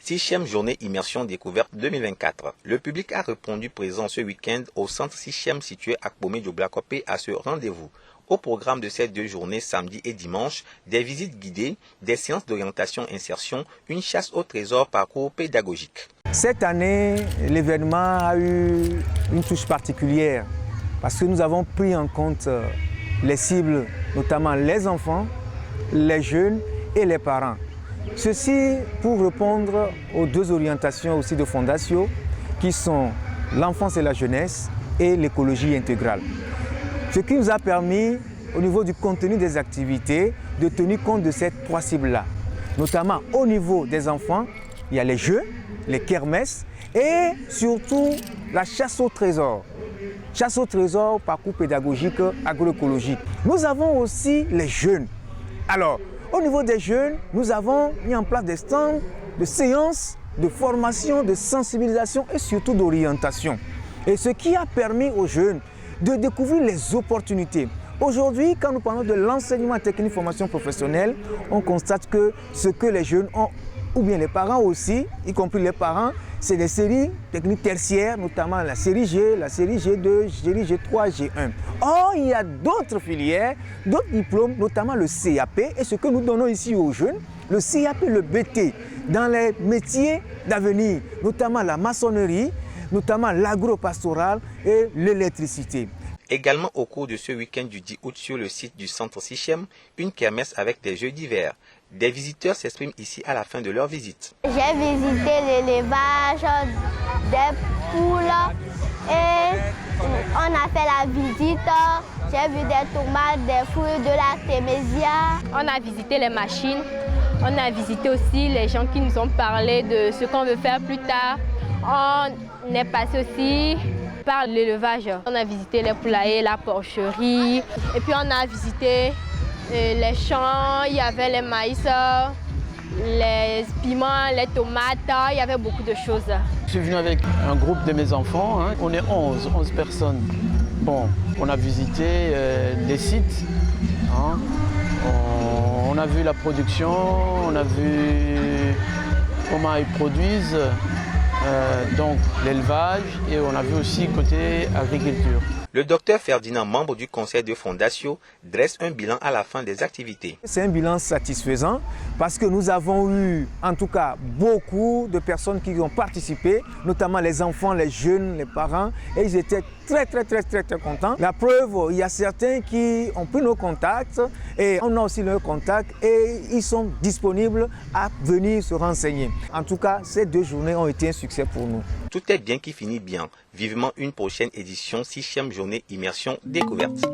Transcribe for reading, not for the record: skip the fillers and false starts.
6e journée immersion découverte 2024. Le public a répondu présent ce week-end au centre 6e situé à Kpomé-Dioblakopé à ce rendez-vous. Au programme de ces 2 journées, samedi et dimanche, des visites guidées, des séances d'orientation-insertion, une chasse au trésor parcours pédagogique. Cette année, l'événement a eu une touche particulière parce que nous avons pris en compte les cibles, notamment les enfants, les jeunes et les parents. Ceci pour répondre aux 2 orientations aussi de Fondation qui sont l'enfance et la jeunesse et l'écologie intégrale. Ce qui nous a permis, au niveau du contenu des activités, de tenir compte de ces 3 cibles-là. Notamment au niveau des enfants, il y a les jeux, les kermesses et surtout la chasse au trésor. Chasse au trésor, parcours pédagogique agroécologique. Nous avons aussi les jeunes. Alors, au niveau des jeunes, nous avons mis en place des stands de séances, de formation, de sensibilisation et surtout d'orientation. Et ce qui a permis aux jeunes de découvrir les opportunités. Aujourd'hui, quand nous parlons de l'enseignement technique formation professionnelle, on constate que ce que les jeunes ont, ou bien les parents aussi, y compris les parents, c'est des séries techniques tertiaires, notamment la série G, la série G2, série G3, G1. Or, il y a d'autres filières, d'autres diplômes, notamment le CAP, et ce que nous donnons ici aux jeunes, le CAP, le BT, dans les métiers d'avenir, notamment la maçonnerie, notamment l'agro-pastoral et l'électricité. Également au cours de ce week-end du 10 août sur le site du centre 6e, une kermesse avec des jeux divers. Des visiteurs s'expriment ici à la fin de leur visite. J'ai visité l'élevage des poules et on a fait la visite. J'ai vu des tomates, des fruits de l'artémisia. On a visité les machines. On a visité aussi les gens qui nous ont parlé de ce qu'on veut faire plus tard. On est passé aussi par l'élevage. On a visité les poulaillers, la porcherie. Et puis on a visité les champs, il y avait les maïs, les piments, les tomates, il y avait beaucoup de choses. Je suis venu avec un groupe de mes enfants, hein. On est 11 personnes. Bon, on a visité des sites, hein. On a vu la production, on a vu comment ils produisent, donc l'élevage, et on a vu aussi côté agriculture. Le docteur Ferdinand, membre du conseil de Fondation, dresse un bilan à la fin des activités. C'est un bilan satisfaisant parce que nous avons eu en tout cas beaucoup de personnes qui ont participé, notamment les enfants, les jeunes, les parents, et ils étaient très contents. La preuve, il y a certains qui ont pris nos contacts et on a aussi leurs contacts et ils sont disponibles à venir se renseigner. En tout cas, ces 2 journées ont été un succès pour nous. Tout est bien qui finit bien. Vivement une prochaine édition 6e journée immersion découverte.